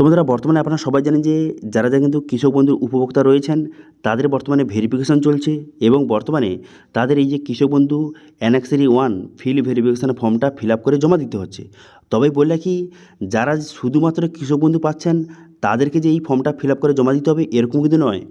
বন্ধুরা, বর্তমানে আপনারা সবাই জানেন যে যারা যারা কিন্তু কৃষক বন্ধুর উপভোক্তা রয়েছেন তাদের বর্তমানে ভেরিফিকেশন চলছে এবং বর্তমানে তাদের এই যে কৃষক বন্ধু অ্যানেক্সারি 1 ফিল্ড ভেরিফিকেশন ফর্মটা ফিল আপ করে জমা দিতে হচ্ছে। তবে বললে কি, যারা শুধুমাত্র কৃষক বন্ধু পাচ্ছেন তাদেরকে যে এই ফর্মটা ফিল আপ করে জমা দিতে হবে এরকম কিন্তু নয়।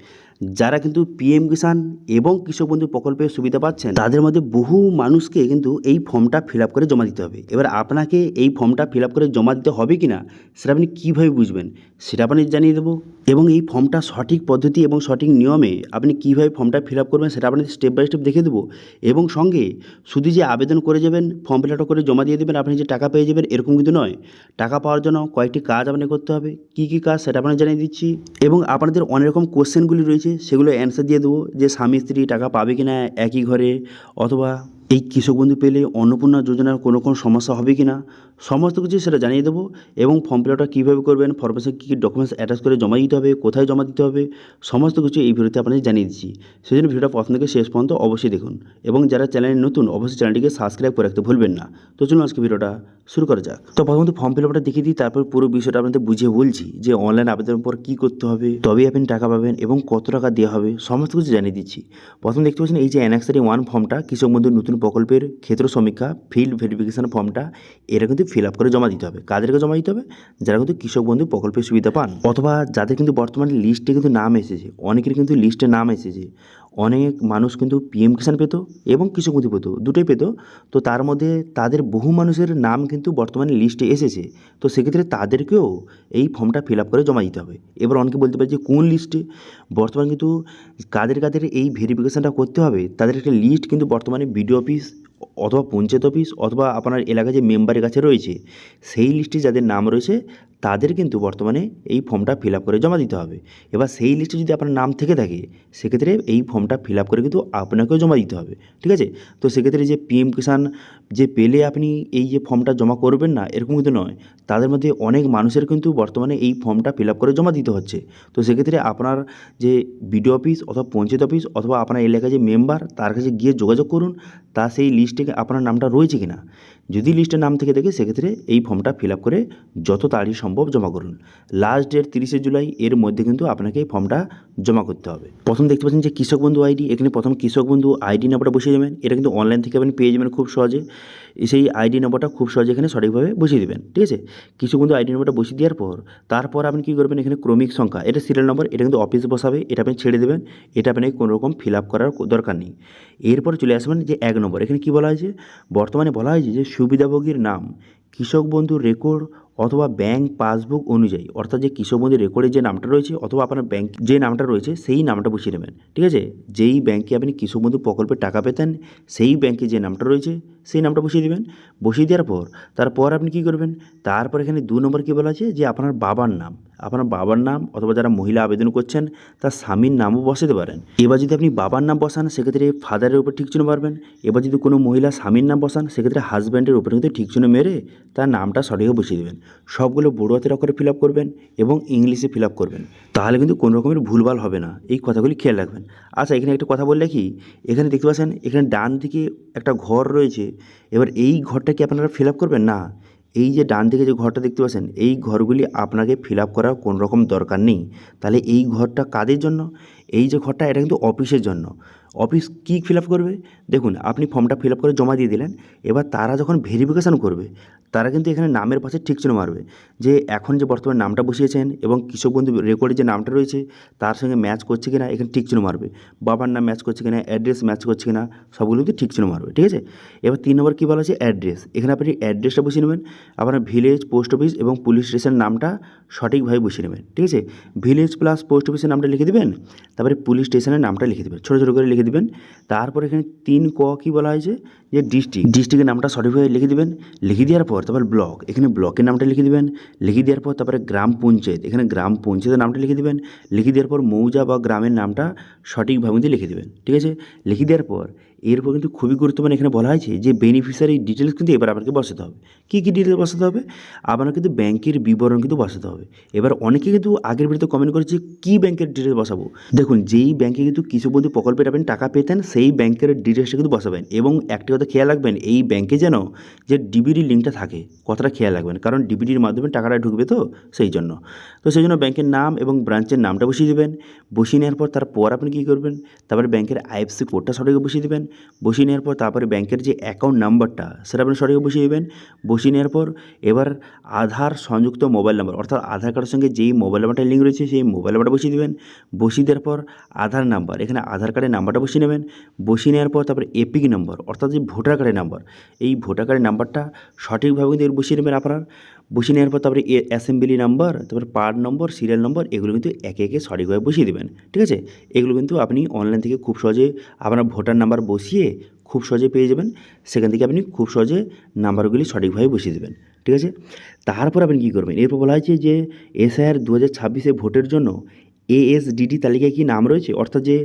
যারা কিন্তু পিএম কিষাণ এবং কৃষক বন্ধু প্রকল্পের সুবিধা পাচ্ছেন তাদের মধ্যে বহু মানুষকে কিন্তু এই ফর্মটা ফিল আপ করে জমা দিতে হবে। এবার আপনাকে এই ফর্মটা ফিল আপ করে জমা দিতে হবে কি না সেটা আপনি কীভাবে বুঝবেন সেটা আপনি জানিয়ে দেবো, এবং এই ফর্মটা সঠিক পদ্ধতি এবং সঠিক নিয়মে আপনি কীভাবে ফর্মটা ফিল আপ করবেন সেটা আপনাদের স্টেপ বাই স্টেপ দেখে দেবো। এবং সঙ্গে শুধু যে আবেদন করে যাবেন, ফর্ম ফিল আপ করে জমা দিয়ে দেবেন, আপনি যে টাকা পেয়ে যাবেন এরকম কিন্তু নয়। টাকা পাওয়ার জন্য কয়েকটি কাজ আপনাকে করতে হবে। কী কী কাজ সেটা আপনাকে জানিয়ে দিচ্ছি, এবং আপনাদের অনেক রকম কোশ্চেনগুলি রয়েছে সেগুলো অ্যান্সার দিয়ে দেবো, যে স্বামী স্ত্রী টাকা পাবে কি না একই ঘরে, অথবা এই কৃষক বন্ধু পেলে অন্নপূর্ণা যোজনার কোনো সমস্যা হবে কি না, সমস্ত কিছু সেটা জানিয়ে দেবো। এবং ফর্ম ফিল আপটা কীভাবে করবেন, ফর্মের সাথে কী কী ডকুমেন্টস অ্যাটাচ করে জমা দিতে হবে, কোথায় জমা দিতে হবে, সমস্ত কিছু এই ভিডিওতে আপনাদের জানিয়ে দিচ্ছি। সেই জন্য ভিডিওটা প্রথম থেকে শেষ পর্যন্ত অবশ্যই দেখুন, এবং যারা চ্যানেলে নতুন অবশ্যই চ্যানেলটিকে সাবস্ক্রাইব করে রাখতে ভুলবেন না। তো চলুন আজকে ভিডিওটা শুরু করা যাক। তো প্রথমত ফর্ম ফিল আপটা দেখিয়ে দিই, তারপর পুরো বিষয়টা আপনাদের বুঝিয়ে বলছি যে অনলাইন আবেদনের পর কী করতে হবে, তবেই আপনি টাকা পাবেন এবং কত টাকা দেওয়া হবে, সমস্ত কিছু জানিয়ে দিচ্ছি। প্রথম দেখতে পাচ্ছেন এই যে অ্যানেক্সারি 1 ফর্মটা, কৃষক বন্ধুর নতুন প্রকল্পের ক্ষেত্র সমীক্ষা ফিল্ড ভেরিফিকেশন ফর্মটা, এটা কিন্তু ফিল আপ করে জমা দিতে হবে। কাদেরকে জমা দিতে হবে? যারা কিন্তু কৃষক বন্ধু প্রকল্পের সুবিধা পান, অথবা যাদের কিন্তু বর্তমানে লিস্টে কিন্তু নাম এসেছে, অনেকের কিন্তু লিস্টে নাম এসেছে। অনেক মানুষ কিন্তু পিএম কিষাণ পেত এবং কৃষক বন্ধু পেত, দুটোই পেত। তো তার মধ্যে তাদের বহু মানুষের নাম কিন্তু বর্তমানে লিস্টে এসেছে। তো সেক্ষেত্রে তাদেরকেও এই ফর্মটা ফিল আপ করে জমা দিতে হবে। এবার অনেকে বলতে পারে যে কোন লিস্টে, বর্তমানে কিন্তু কাদের কাদের এই ভেরিফিকেশানটা করতে হবে তাদের একটা লিস্ট কিন্তু বর্তমানে বিডিও অফিস অথবা পঞ্চায়েত অফিস অথবা আপনার এলাকায় যে মেম্বারের কাছে রয়েছে, সেই লিস্টে যাদের নাম রয়েছে তাদের কিন্তু বর্তমানে এই ফর্মটা ফিল আপ করে জমা দিতে হবে। এবার সেই লিস্টে যদি আপনার নাম থেকে থাকে সেক্ষেত্রে এই ফর্মটা ফিল আপ করে কিন্তু আপনাকেও জমা দিতে হবে, ঠিক আছে? তো সেক্ষেত্রে যে পিএম কিষাণ যে পেলে আপনি এই যে ফর্মটা জমা করবেন না এরকম কিন্তু নয়। তাদের মধ্যে অনেক মানুষের কিন্তু বর্তমানে এই ফর্মটা ফিল আপ করে জমা দিতে হচ্ছে। তো সেক্ষেত্রে আপনার যে বিডিও অফিস অথবা পঞ্চায়েত অফিস অথবা আপনার এলাকায় যে মেম্বার তার কাছে গিয়ে যোগাযোগ করুন, তা সেই লিস্টে আপনার নামটা রয়েছে কিনা। যদি লিস্টে নাম থেকে থাকে সেক্ষেত্রে এই ফর্মটা ফিল আপ করে যত তাড়াতাড়ি সম্ভব জমা করুন। লাস্ট ডেট 30শে জুলাই, এর মধ্যে কিন্তু আপনাকে এই ফর্মটা জমা করতে হবে। প্রথম দেখতে পাচ্ছেন যে কৃষক বন্ধু আইডি, এখানে প্রথম কৃষক বন্ধু আইডি নাম্বারটা বসিয়ে দেবেন। এটা কিন্তু অনলাইন থেকে আপনি পেয়ে যাবেন খুব সহজে। সেই আইডি নাম্বারটা খুব সহজে এখানে সঠিকভাবে বসিয়ে দেবেন, ঠিক আছে? কৃষক বন্ধু আইডি নাম্বারটা বসিয়ে দেওয়ার পর তারপর আপনি কী করবেন, এখানে ক্রমিক সংখ্যা, এটা সিরিয়াল নম্বর, এটা কিন্তু অফিস বসাবে, এটা আপনি ছেড়ে দেবেন। এটা আপনাকে কোনো রকম ফিল আপ করার দরকার নেই। এরপর চলে আসবেন যে 1 নম্বর, এখানে কী বলা হয়েছে, বর্তমানে বলা হয়েছে যে সুবিধাভোগীর নাম কৃষক বন্ধুর রেকর্ড অথবা ব্যাংক পাসবুক অনুযায়ী, অর্থাৎ যে কৃষক বন্ধুর রেকর্ডে যে নামটা রয়েছে অথবা আপনার ব্যাংক যে নামটা রয়েছে সেই নামটা বসিয়ে নেবেন, ঠিক আছে? যেই ব্যাংকে আপনি কৃষক বন্ধু প্রকল্পে টাকা পেতেন সেই ব্যাংকে যে নামটা রয়েছে সেই নামটা বসিয়ে দেবেন। বসিয়ে দেওয়ার পর তারপর আপনি কী করবেন, তারপর এখানে 2 নম্বর কী বলা আছে যে আপনার বাবার নাম, আপনার বাবার নাম অথবা যারা মহিলা আবেদন করছেন তার স্বামীর নামও বসাতে পারেন। এবার যদি আপনি বাবার নাম বসান সেক্ষেত্রে ফাদারের উপর ঠিক চিহ্ন মারবেন। এবার যদি কোনো মহিলা স্বামীর নাম বসান সেক্ষেত্রে হাজব্যান্ডের উপরে কিন্তু ঠিক চিহ্ন মেরে তার নামটা সঠিকভাবে বসিয়ে দেবেন। সবগুলো বড় হাতের অক্ষরে ফিল আপ করবেন এবং ইংলিশে ফিল আপ করবেন, তাহলে কিন্তু কোনো রকমের ভুলভাল হবে না। এই কথাগুলি খেয়াল রাখবেন। আচ্ছা, এখানে একটা কথা বললে কি, এখানে দেখতে পাচ্ছেন এখানে ডান দিকে একটা ঘর রয়েছে। এবার এই ঘরটা কি আপনারা ফিল আপ করবেন না? এই যে ডান দিকে যে ঘরটা দেখতে পাচ্ছেন এই ঘরগুলি আপনাকে ফিল আপ করার কোনো রকম দরকার নেই। তাহলে এই ঘরটা কাদের জন্য? এই যে ঘরটা এটা কিন্তু অফিসের জন্য। অফিস কী ফিল আপ করবে? দেখুন, আপনি ফর্মটা ফিল আপ করে জমা দিয়ে দিলেন, এবার তারা যখন ভেরিফিকেশান করবে তারা কিন্তু এখানে নামের পাশে ঠিক চিহ্ন মারবে, যে এখন যে বর্তমানে নামটা বসিয়েছেন এবং কৃষক বন্ধু রেকর্ডে যে নামটা রয়েছে তার সঙ্গে ম্যাচ করছে কিনা এখানে ঠিক চিহ্ন মারবে। বাবার নাম ম্যাচ করছে কিনা, অ্যাড্রেস ম্যাচ করছে কিনা, সবগুলোতে ঠিক চিহ্ন মারবে, ঠিক আছে? এবার 3 নম্বর কী বলা আছে, অ্যাড্রেস। এখানে আপনি অ্যাড্রেসটা বসিয়ে নেবেন, আপনার ভিলেজ, পোস্ট অফিস এবং পুলিশ স্টেশন নামটা সঠিকভাবে বসিয়ে নেবেন, ঠিক আছে? ভিলেজ প্লাস পোস্ট অফিসের নামটা লিখে দেবেন, তারপরে পুলিশ স্টেশনের নামটা লিখে দেবেন, ছোটো ছোটো করে লিখে দেবেন। তারপর এখানে 3 ক কী বলা হয়েছে যে ডিস্ট্রিক্টের নামটা সঠিকভাবে লিখে দেবেন। লিখে দেওয়ার পর তারপর ব্লক, এখানে ব্লকের নামটা লিখে দেবেন। লিখে দেওয়ার পর তারপরে গ্রাম পঞ্চায়েত, এখানে গ্রাম পঞ্চায়েতের নামটা লিখে দেবেন। লিখে দেওয়ার পর মৌজা বা গ্রামের নামটা সঠিকভাবে লিখে দেবেন, ঠিক আছে? লিখে দেওয়ার পর এরপর কিন্তু খুবই গুরুত্বপূর্ণ এখানে বলা হয়েছে যে বেনিফিশিয়ারি ডিটেলস কিন্তু এবার আপনাকে বসাতে হবে। কী কী ডিটেলস বসাতে হবে? আপনার কিন্তু ব্যাংকের বিবরণ কিন্তু বসাতে হবে। এবার অনেকে কিন্তু আগের ভিডিওতে কমেন্ট করেছে কী ব্যাংকের ডিটেলস বসাবো। দেখুন, যেই ব্যাংকে কিন্তু কৃষক বন্ধু প্রকল্পের আপনি টাকা পেতেন সেই ব্যাংকের ডিটেলসটা কিন্তু বসাবেন, এবং একটা কথা খেয়াল রাখবেন, এই ব্যাংকে যেন যে ডিবিটি লিঙ্কটা থাকে, কথাটা খেয়াল রাখবেন, কারণ ডিবিটির মাধ্যমে টাকাটা ঢুকবে, তো সেই জন্য ব্যাংকের নাম এবং ব্রাঞ্চের নামটা বসিয়ে দেবেন। বসিয়ে নেওয়ার পর তারপর আপনি কী করবেন, তারপরে ব্যাংকের আইএফএসসি কোডটা সঠিক বসিয়ে দেবেন। বসিয়ে নেওয়ার পর তারপরে ব্যাংকের যে অ্যাকাউন্ট নাম্বারটা সেটা আপনি সঠিক বসিয়ে দেবেন। বসিয়ে নেওয়ার পর এবার আধার সংযুক্ত মোবাইল নাম্বার, অর্থাৎ আধার কার্ডের সঙ্গে যেই মোবাইল নাম্বারটা লিঙ্ক রয়েছে সেই মোবাইল নাম্বারটা বসিয়ে দেবেন। বসিয়ে দেওয়ার পর আধার নাম্বার, এখানে আধার কার্ডের নাম্বারটা বসিয়ে নেবেন। বসিয়ে নেওয়ার পর তারপরে এপিক নম্বর, অর্থাৎ যে ভোটার কার্ডের নাম্বার, এই ভোটার কার্ডের নাম্বারটা সঠিকভাবে কিন্তু এর বসিয়ে নেবেন আপনার। বসিয়ে নেওয়ার পর তারপরে অ্যাসেম্বলি নাম্বার, তারপরে পার্ট নম্বর, সিরিয়াল নম্বর, এগুলো কিন্তু একে একে সঠিকভাবে বসিয়ে দেবেন। ঠিক আছে, এগুলো কিন্তু আপনি অনলাইন থেকে খুব সহজে আপনার ভোটার নাম্বার বসিয়ে খুব সহজে পেয়ে যাবেন। সেখান থেকে আপনি খুব সহজে নাম্বারগুলি সঠিকভাবে বসিয়ে দেবেন। ঠিক আছে, তারপর আপনি কী করবেন, এরপর বলা হয়েছে যে এসআইআর 2026 ভোটের জন্য এএসডিডি তালিকায় কি নাম রয়েছে, অর্থাৎ যে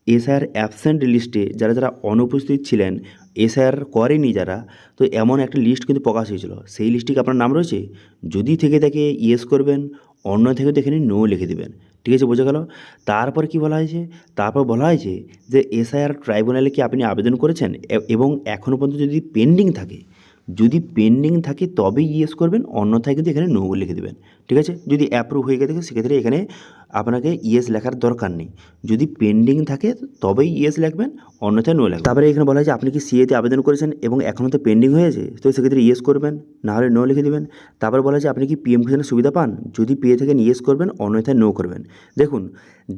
এসআইআর অ্যাবসেন্ট লিস্টে যারা যারা অনুপস্থিত ছিলেন, এসআইআর করেনি যারা, তো এমন একটা লিস্ট কিন্তু প্রকাশ হয়েছিল, সেই লিস্টে কি আপনার নাম রয়েছে? যদি থেকে থাকে ইয়েস করবেন, অন্য থেকে তো এখানে নো লিখে দেবেন। ঠিক আছে, বোঝা গেল। তারপর কি বলা হয়েছে, তারপর বলা হয়েছে যে এসআইআর ট্রাইব্যুনালে কি আপনি আবেদন করেছেন এবং এখনও পর্যন্ত যদি পেন্ডিং থাকে, তবেই ইয়েস করবেন, অন্যথায় কিন্তু এখানে নো লিখে দেবেন। ঠিক আছে, যদি অ্যাপ্রুভ হয়ে গেছে সেক্ষেত্রে এখানে আপনাকে ইয়েস লেখার দরকার নেই। যদি পেন্ডিং থাকে তবেই ইয়েস লিখবেন, অন্যথায় নো লিখবেন। তারপরে এখানে বলা হয়েছে আপনি কি সিএতে আবেদন করেছেন এবং এখনও তো পেন্ডিং হয়েছে, তো সেক্ষেত্রে ইয়েস করবেন, না হলে নো লিখে দেবেন। তারপর বলা হয়েছে আপনি কি পিএম কিষাণের সুবিধা পান, যদি পেয়ে থাকেন ইয়েস করবেন, অন্যথায় নো করবেন। দেখুন,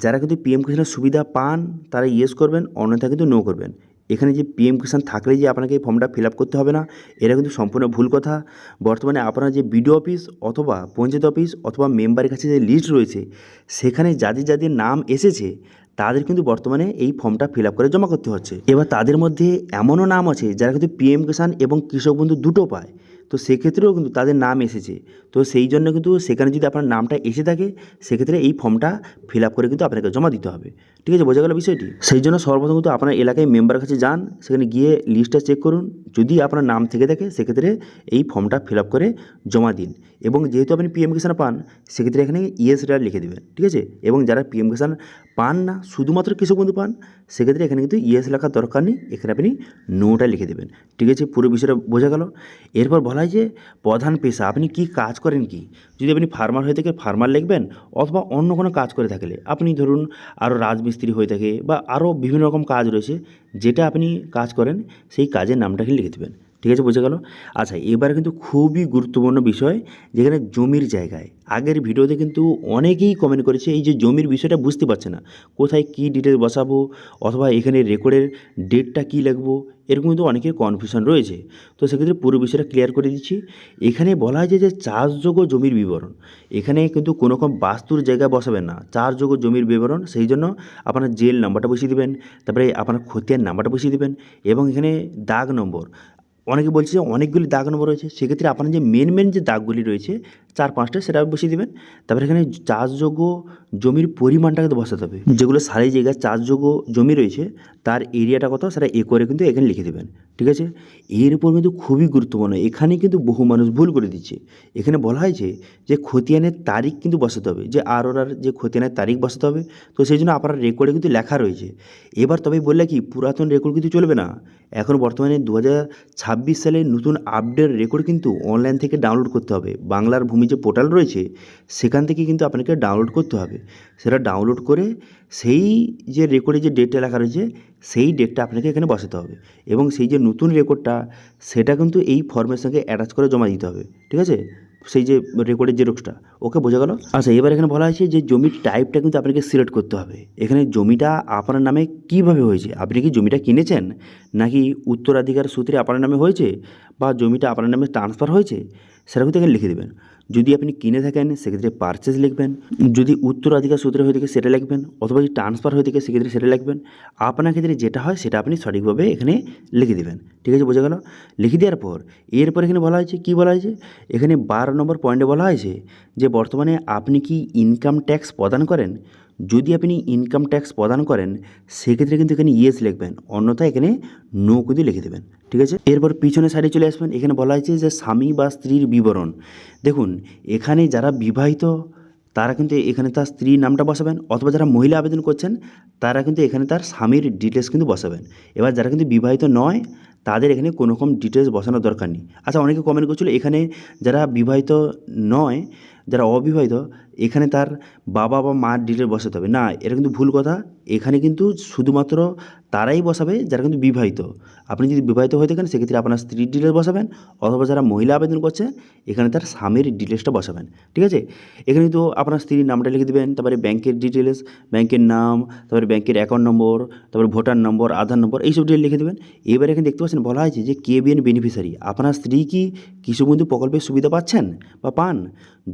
যারা কিন্তু পিএম কিষাণের সুবিধা পান তারা ইয়েস করবেন, অন্যথায় কিন্তু নো করবেন। এখানে যে পিএম কিষাণ থাকলেই যে আপনাকে এই ফর্মটা ফিল আপ করতে হবে না, এটা কিন্তু সম্পূর্ণ ভুল কথা। বর্তমানে আপনার যে বিডিও অফিস অথবা পঞ্চায়েত অফিস অথবা মেম্বারের কাছে যে লিস্ট রয়েছে, সেখানে যাদের যাদের নাম এসেছে তাদের কিন্তু বর্তমানে এই ফর্মটা ফিল আপ করে জমা করতে হচ্ছে। এবার তাদের মধ্যে এমনও নাম আছে যারা কিন্তু পিএম কিষাণ এবং কৃষক বন্ধু দুটো পায়, তো সেক্ষেত্রেও কিন্তু তাদের নাম এসেছে। তো সেই জন্য কিন্তু সেখানে যদি আপনার নামটা এসে থাকে, সেক্ষেত্রে এই ফর্মটা ফিল আপ করে কিন্তু আপনাকে জমা দিতে হবে। ঠিক আছে, বোঝা গেল বিষয়টি। সেই জন্য সর্বপ্রথম কিন্তু আপনার এলাকায় মেম্বারের কাছে যান, সেখানে গিয়ে লিস্টটা চেক করুন, যদি আপনার নাম থেকে থাকে সেক্ষেত্রে এই ফর্মটা ফিল আপ করে জমা দিন। এবং যেহেতু আপনি পিএম কিষাণ পান, সেক্ষেত্রে এখানে ইয়েস লিখে দেবেন। ঠিক আছে, এবং যারা পিএম কিষাণ পান না, শুধুমাত্র কৃষক বন্ধু পান, সেক্ষেত্রে এখানে কিন্তু ইয়েস লেখার দরকার নেই, এখানে আপনি নোটা লিখে দেবেন। ঠিক আছে, পুরো বিষয়টা বোঝা গেল। এরপর বলা হয় যে প্রধান পেশা, আপনি কি কাজ করেন কি, যদি আপনি ফার্মার হয়ে থাকে ফার্মার লিখবেন, অথবা অন্য কোনো কাজ করে থাকলে, আপনি ধরুন আরও রাজমিস্ত্রি হয়ে থাকে বা আরও বিভিন্ন রকম কাজ রয়েছে, যেটা আপনি কাজ করেন সেই কাজের নামটাকে লিখে দেবেন। ঠিক আছে, বোঝা গেল। আচ্ছা, এবার কিন্তু খুবই গুরুত্বপূর্ণ বিষয়, যেখানে জমির জায়গায় আগের ভিডিওতে কিন্তু অনেকেই কমেন্ট করেছে এই যে জমির বিষয়টা বুঝতে পারছে না, কোথায় কী ডিটেলস বসাবো, অথবা এখানে রেকর্ডের ডেটটা কী লিখবো, এরকম কিন্তু অনেকের কনফিউশন রয়েছে। তো সেক্ষেত্রে পুরো বিষয়টা ক্লিয়ার করে দিচ্ছি। এখানে বলা হয় যে চাষযোগ্য জমির বিবরণ, এখানে কিন্তু কোনো রকম বাস্তুর জায়গায় বসাবেন না, চাষযোগ্য জমির বিবরণ। সেই জন্য আপনার জেল নাম্বারটা বসিয়ে দেবেন, তারপরে আপনার খতিয়ান নাম্বারটা বসিয়ে দেবেন, এবং এখানে দাগ নম্বর, অনেকে বলছে যে অনেকগুলি দাগ নম্বর রয়েছে, সেক্ষেত্রে আপনার যে মেন যে দাগগুলি রয়েছে 4-5টা, সেটা বসিয়ে দেবেন। তারপরে এখানে চাষযোগ্য জমির পরিমাণটাকে বসাতে হবে, যেগুলো সারি জায়গায় চাষযোগ্য জমি রয়েছে তার এরিয়াটা কত সেটা করে কিন্তু এখানে লিখে দেবেন। ঠিক আছে, এর উপর কিন্তু খুবই গুরুত্বপূর্ণ, এখানে কিন্তু বহু মানুষ ভুল করে দিচ্ছে। এখানে বলা হয়েছে যে খতিয়ানের তারিখ কিন্তু বসাতে হবে, যে আর যে খতিয়ানের তারিখ বসাতে হবে, তো সেই জন্য আপনার রেকর্ডে কিন্তু লেখা রয়েছে। এবার তবে বললে কি পুরাতন রেকর্ড কিন্তু চলবে না, এখন বর্তমানে 2026 সালে নতুন আপডেট রেকর্ড কিন্তু অনলাইন থেকে ডাউনলোড করতে হবে। বাংলার ভূমি যে পোর্টাল রয়েছে সেখান থেকে কিন্তু আপনাকে ডাউনলোড করতে হবে। সেটা ডাউনলোড করে সেই যে রেকর্ডে যে ডেটটা লেখা রয়েছে সেই ডেটটা আপনাকে এখানে বসাতে হবে, এবং সেই যে নতুন রেকর্ডটা সেটা কিন্তু এই ফর্মের সঙ্গে অ্যাটাচ করে জমা দিতে হবে। ঠিক আছে, সেই যে রেকর্ডের জেরক্সটা, ওকে, বোঝা গেল। আচ্ছা, এবার এখানে বলা হয়েছে যে জমির টাইপটা কিন্তু আপনাকে সিলেক্ট করতে হবে। এখানে জমিটা আপনার নামে কীভাবে হয়েছে, আপনি কি জমিটা কিনেছেন, নাকি উত্তরাধিকার সূত্রে আপনার নামে হয়েছে, বা জমিটা আপনার নামে ট্রান্সফার হয়েছে, সেটা কিন্তু এখানে লিখে দেবেন। যদি আপনি কিনে থাকেন সেক্ষেত্রে পারচেজ লিখবেন, যদি উত্তরাধিকার সূত্রে হয়ে থাকে সেটা লিখবেন, অথবা যদি ট্রান্সফার হয়ে থাকে সেক্ষেত্রে সেটা লিখবেন। আপনার ক্ষেত্রে যেটা হয় সেটা আপনি সঠিকভাবে এখানে লিখে দেবেন। ঠিক আছে, বোঝা গেল। লিখে দেওয়ার পর এরপর এখানে বলা হয়েছে, কী বলা হয়েছে, এখানে 12 নম্বর পয়েন্টে বলা হয়েছে যে বর্তমানে আপনি কি ইনকাম ট্যাক্স প্রদান করেন, যদি আপনি ইনকাম ট্যাক্স প্রদান করেন সেক্ষেত্রে কিন্তু এখানে ইয়েস লিখবেন, অন্যথায় এখানে নো কিন্তু লিখে দেবেন। ঠিক আছে, এরপর পিছনে সাইডে চলে আসবেন। এখানে বলা হয়েছে যে স্বামী বা স্ত্রীর বিবরণ। দেখুন এখানে যারা বিবাহিত তারা কিন্তু এখানে তার স্ত্রীর নামটা বসাবেন, অথবা যারা মহিলা আবেদন করছেন তারা কিন্তু এখানে তার স্বামীর ডিটেলস কিন্তু বসাবেন। এবার যারা কিন্তু বিবাহিত নয় তাদের এখানে কোনো রকম ডিটেলস বসানোর দরকার নেই। আচ্ছা, অনেকে কমেন্ট করছিল এখানে যারা বিবাহিত নয়, যারা অবিবাহিত, এখানে তার বাবা বা মার ডিটেলস বসাতে হবে না, এটা কিন্তু ভুল কথা। এখানে কিন্তু শুধুমাত্র তারাই বসাবে যারা কিন্তু বিবাহিত। আপনি যদি বিবাহিত হয়ে থাকেন সেক্ষেত্রে আপনার স্ত্রীর ডিটেলস বসাবেন, অথবা যারা মহিলা আবেদন করছে এখানে তার স্বামীর ডিটেলসটা বসাবেন। ঠিক আছে, এখানে তো আপনার স্ত্রীর নামটা লিখে দেবেন, তারপরে ব্যাংকের ডিটেলস, ব্যাংকের নাম, তারপরে ব্যাংকের অ্যাকাউন্ট নম্বর, তারপরে ভোটার নম্বর, আধার নম্বর, এইসব ডিটেল লিখে দেবেন। এবার এখানে দেখতে পাচ্ছেন বলা হয়েছে যে কেবিএন বেনিফিশিয়ারি, আপনার স্ত্রী কি কৃষক বন্ধু প্রকল্পের সুবিধা পাচ্ছেন বা পান?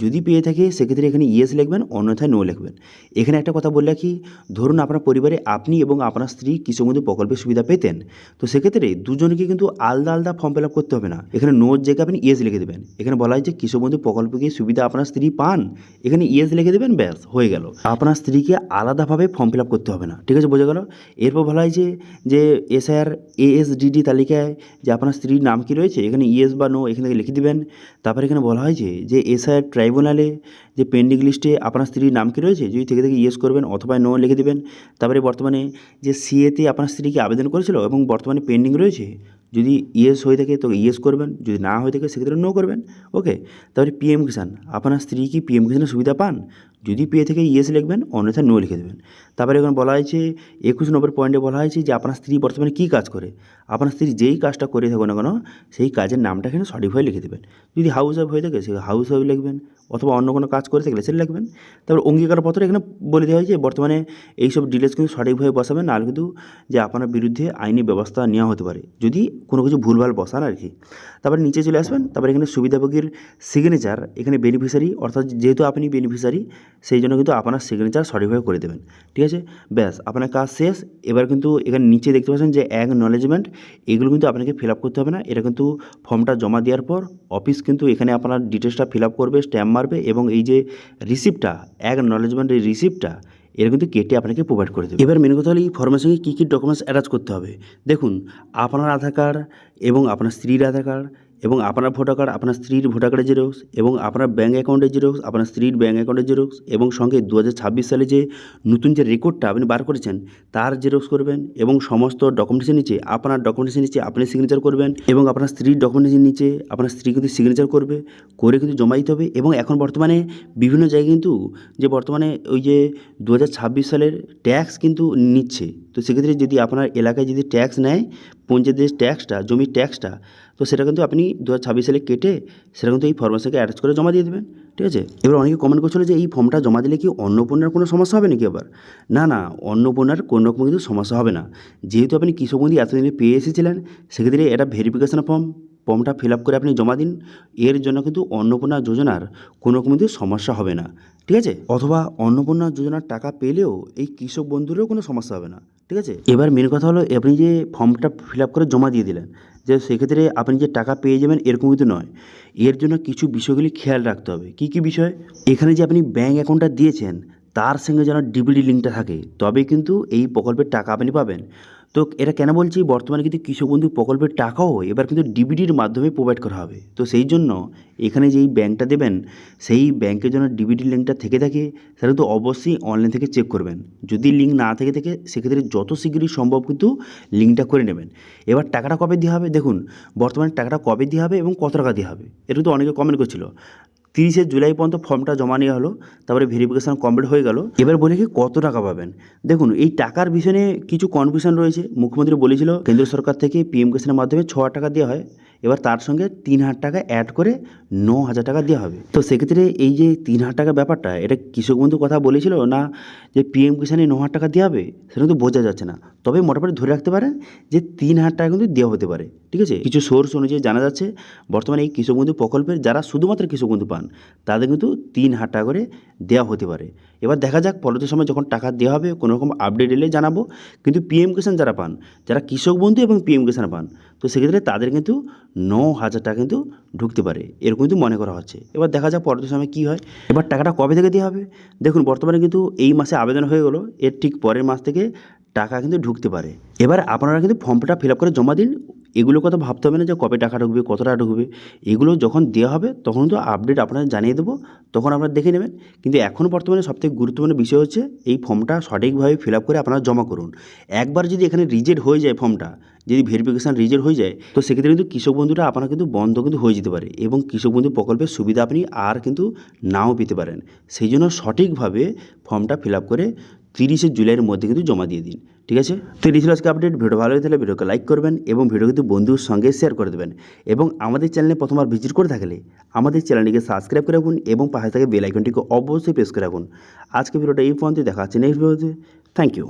যদি পেয়ে থাকে সেক্ষেত্রে এখানে ইয়েস লিখবেন, অন্যথায় নো লিখবেন। এখানে একটা কথা বলে রাখি, ধরুন আপনার পরিবারে আপনি এবং আপনার স্ত্রী কৃষক বন্ধু প্রকল্পের সুবিধা পেতেন, তো সেক্ষেত্রে দুজনকে কিন্তু আলাদা আলাদা ফর্ম ফিল আপ করতে হবে না। এখানে নোর জায়গায় আপনি ইয়েস লিখে দেবেন। এখানে বলা হয়েছে কৃষক বন্ধু প্রকল্পে কি সুবিধা আপনার স্ত্রী পান, এখানে ইয়েস লিখে দেবেন, ব্যাস হয়ে গেল। আপনার স্ত্রীকে আলাদাভাবে ফর্ম ফিল আপ করতে হবে না। ঠিক আছে, বোঝা গেল। এরপর বলা হয়েছে যে এসআইআর এএসডিডি তালিকায় যে আপনার স্ত্রীর নাম কি রয়েছে, এখানে ইয়েস বা নো এখানে লিখে দেবেন। তারপরে এখানে বলা হয়েছে যে এসআইআর ট্রাইব্যুনালে যে পেন্ডিং লিস্টে আপনার স্ত্রীর নাম কি রয়েছে, যদি থেকে থেকে ইয়েস করবেন, অথবা নো লিখে দেবেন। তারপরে বর্তমানে যে সিএতে আপনার স্ত্রীকে আবেদন করেছিল এবং বর্তমানে পেন্ডিং রয়েছে, যদি ইয়েস হয়ে থাকে তো ইয়েস করবেন, যদি না হয়ে থাকে সেক্ষেত্রে নো করবেন। ওকে, তারপরে পিএম কিষাণ, আপনার স্ত্রী কি পিএম কিষাণের সুবিধা পান? যদি পেয়ে থেকে ইয়েস লিখবেন, অন্যথায় নো লিখে দেবেন। তারপরে এখানে বলা হয়েছে 21 নম্বর পয়েন্টে বলা হয়েছে যে আপনার স্ত্রী বর্তমানে কী কাজ করে। আপনার স্ত্রী যেই কাজটা করে থাকুন না কেন সেই কাজের নামটা এখানে সঠিকভাবে লিখে দেবেন। যদি হাউস ওয়াইফ হয়ে থাকে সে হাউস ওয়াইফ লিখবেন, অথবা অন্য কোনো কাজ করে থাকলে সেটা লিখবেন। তারপর অঙ্গীকারপত্র এখানে বলে দেওয়া হয়েছে বর্তমানে এইসব ডিটেলস কিন্তু সঠিকভাবে বসাবেন, নাহলে কিন্তু যে আপনার বিরুদ্ধে আইনি ব্যবস্থা নেওয়া হতে পারে যদি কোনো কিছু ভুলভাল বসান আর কি। তারপরে নিচে চলে আসবেন, তারপরে এখানে সুবিধাভোগীর সিগনেচার, এখানে বেনিফিশিয়ারি, অর্থাৎ যেহেতু আপনি বেনিফিশিয়ারি সেই জন্য কিন্তু আপনার সিগনেচার সঠিকভাবে করে দেবেন। ঠিক আছে, ব্যাস আপনার কাজ শেষ। এবার কিন্তু এখানে নিচে দেখতে পাচ্ছেন যে অ্যাকনলেজমেন্ট, এগুলো কিন্তু আপনাকে ফিল আপ করতে হবে না। এটা কিন্তু ফর্মটা জমা দেওয়ার পর অফিস কিন্তু এখানে আপনার ডিটেলসটা ফিল আপ করবে, স্ট্যাম্প মারবে, এবং এই যে রিসিপ্টটা, অ্যাকনলেজমেন্টের রিসিপ্টটা এর কিন্তু কেটে আপনাকে প্রোভাইড করে দেবে। এবার মেন কথা হলো এই ফর্মের সঙ্গে কী কী ডকুমেন্টস অ্যাটাচ করতে হবে। দেখুন, আপনার আধার কার্ড এবং আপনার স্ত্রীর আধার কার্ড এবং আপনার ভোটার কার্ড, আপনার স্ত্রীর ভোটার কার্ডের জেরক্স, এবং আপনার ব্যাঙ্ক অ্যাকাউন্টের জেরক্স, আপনার স্ত্রীর ব্যাঙ্ক অ্যাকাউন্টের জেরক্স, এবং সঙ্গে 2026 সালে যে নতুন যে রেকর্ডটা আপনি বার করেছেন তার জেরক্স করবেন, এবং সমস্ত ডকুমেন্টেশন নিচে আপনার ডকুমেন্টেশন নিচে আপনি সিগনেচার করবেন, এবং আপনার স্ত্রীর ডকুমেন্টেশন নিচে আপনার স্ত্রী কিন্তু সিগনেচার করবে, করে কিন্তু জমা দিতে হবে। এবং এখন বর্তমানে বিভিন্ন জায়গায় কিন্তু যে বর্তমানে ওই যে 2026 সালের ট্যাক্স কিন্তু নিচ্ছে, তো সেক্ষেত্রে যদি আপনার এলাকায় যদি ট্যাক্স নেয়, পঞ্চায়েতের ট্যাক্সটা, জমির ট্যাক্সটা, তো সেটা কিন্তু আপনি 2026 সালে কেটে সেটা কিন্তু এই ফর্মের সঙ্গে অ্যাটাচ করে জমা দিয়ে দেবেন। ঠিক আছে, এবার অনেকে কমেন্ট করছিল যে এই ফর্মটা জমা দিলে কি অন্নপূর্ণার কোনো সমস্যা হবে নাকি আবার? না না, অন্নপূর্ণার কোনো রকম কিন্তু সমস্যা হবে না। যেহেতু আপনি কৃষক বন্ধু এতদিনে পেয়ে এসেছিলেন, সেক্ষেত্রে এটা ভেরিফিকেশন ফর্মটা ফিল আপ করে আপনি জমা দিন। এর জন্য কিন্তু অন্নপূর্ণা যোজনার কোনো রকম কিন্তু সমস্যা হবে না। ঠিক আছে, অথবা অন্নপূর্ণা যোজনার টাকা পেলেও এই কৃষক বন্ধুরও কোনো সমস্যা হবে না। ঠিক আছে, এবার মেন কথা হলো আপনি যে ফর্মটা ফিল আপ করে জমা দিয়ে দিলেন, যে সেক্ষেত্রে আপনি যে টাকা পেয়ে যাবেন এরকম কিন্তু নয়। এর জন্য কিছু বিষয়গুলি খেয়াল রাখতে হবে। কী কী বিষয়? এখানে যে আপনি ব্যাঙ্ক অ্যাকাউন্টটা দিয়েছেন তার সঙ্গে যেন ডিবিটি লিঙ্কটা থাকে, তবে কিন্তু এই প্রকল্পের টাকা আপনি পাবেন। তো এটা কেন বলছি, বর্তমানে কিন্তু কৃষক বন্ধু প্রকল্পের টাকাও এবার কিন্তু ডিবিটির মাধ্যমে প্রোভাইড করা হবে। তো সেই জন্য এখানে যেই ব্যাঙ্কটা দেবেন সেই ব্যাঙ্কের জন্য ডিবিটি লিঙ্কটা থেকে থাকে সেটা কিন্তু অবশ্যই অনলাইন থেকে চেক করবেন। যদি লিঙ্ক না থেকে থাকে সেক্ষেত্রে যত শীঘ্রই সম্ভব কিন্তু লিঙ্কটা করে নেবেন। এবার টাকাটা কবে দেওয়া হবে, দেখুন বর্তমানে টাকাটা কবে দেওয়া হবে এবং কত টাকা দেওয়া হবে, এটা তো অনেকে কমেন্ট করছিল। 30শে জুলাই পর্যন্ত ফর্মটা জমা নেওয়া হলো, তারপরে ভেরিফিকেশান কমপ্লিট হয়ে গেল। এবার বলে কি কত টাকা পাবেন। দেখুন এই টাকার বিষয়ে কিছু কনফিউশন রয়েছে। মুখ্যমন্ত্রী বলেছিল কেন্দ্র সরকার থেকে পিএম কিষাণের মাধ্যমে 6,000 টাকা দেওয়া হয়, এবার তার সঙ্গে 3,000 টাকা অ্যাড করে 9,000 টাকা দেওয়া হবে। তো সেক্ষেত্রে এই যে 3,000 টাকা ব্যাপারটা, এটা কৃষক বন্ধু কথা বলেছিল না যে পিএম কিষাণে 9,000 টাকা দেওয়া হবে, সেটা কিন্তু বোঝা যাচ্ছে না। তবে মোটামুটি ধরে রাখতে পারেন যে 3,000 টাকা কিন্তু দেওয়া হতে পারে। ঠিক আছে, কিছু সোর্স অনুযায়ী জানা যাচ্ছে বর্তমানে এই কৃষক বন্ধু প্রকল্পের যারা শুধুমাত্র কৃষক বন্ধু পান তাদের কিন্তু 3,000 টাকা করে দেওয়া হতে পারে। এবার দেখা যাক পরবর্তী সময় যখন টাকা দেওয়া হবে কোনো রকম আপডেট এলে জানাবো। কিন্তু পিএম কিষাণ যারা পান, যারা কৃষক বন্ধু এবং পিএম কিষাণ পান, তো সেক্ষেত্রে তাদের কিন্তু 9,000 টাকা কিন্তু ঢুকতে পারে, এরকম কিন্তু মনে করা হচ্ছে। এবার দেখা যাক পরবর্তী সময় কী হয়। এবার টাকাটা কবে থেকে দেওয়া হবে? দেখুন বর্তমানে কিন্তু এই মাসে আবেদন হয়ে গেলো, এর ঠিক পরের মাস থেকে টাকা কিন্তু ঢুকতে পারে। এবার আপনারা কিন্তু ফর্মটা ফিল আপ করে জমা দিন। এগুলোর কথা ভাবতে হবে না যে কবে টাকা ঢুকবে, কত টাকা ঢুকবে। এগুলো যখন দেওয়া হবে তখন তো আপডেট আপনাদের জানিয়ে দেবো, তখন আপনারা দেখে নেবেন। কিন্তু এখন বর্তমানে সবথেকে গুরুত্বপূর্ণ বিষয় হচ্ছে এই ফর্মটা সঠিকভাবে ফিল আপ করে আপনারা জমা করুন। একবার যদি এখানে রিজেক্ট হয়ে যায় ফর্মটা, যদি ভেরিফিকেশান রিজেক্ট হয়ে যায়, তো সেক্ষেত্রে কিন্তু কৃষক বন্ধুটা আপনার কিন্তু বন্ধ কিন্তু হয়ে যেতে পারে এবং কৃষক বন্ধু প্রকল্পের সুবিধা আপনি আর কিন্তু নাও পেতে পারেন। সেই জন্য সঠিকভাবে ফর্মটা ফিল আপ করে 30শে জুলাইয়ের মধ্যে কিন্তু জমা দিয়ে দিন, ঠিক আছে? তো এই ছিল আজকে আপডেট। ভিডিও ভালো হয়ে থাকলে ভিডিওকে লাইক করবেন এবং ভিডিও কিন্তু বন্ধুর সঙ্গে শেয়ার করে দেবেন। এবং আমাদের চ্যানেলে প্রথমবার ভিজিট করে থাকলে আমাদের চ্যানেলটিকে সাবস্ক্রাইব করে রাখুন এবং পাশে থাকা বেল আইকনটিকে অবশ্যই প্রেস করে রাখুন। আজকে ভিডিওটা এই পর্যন্ত, দেখা হচ্ছে নেক্সট ভিডিওতে। Thank you.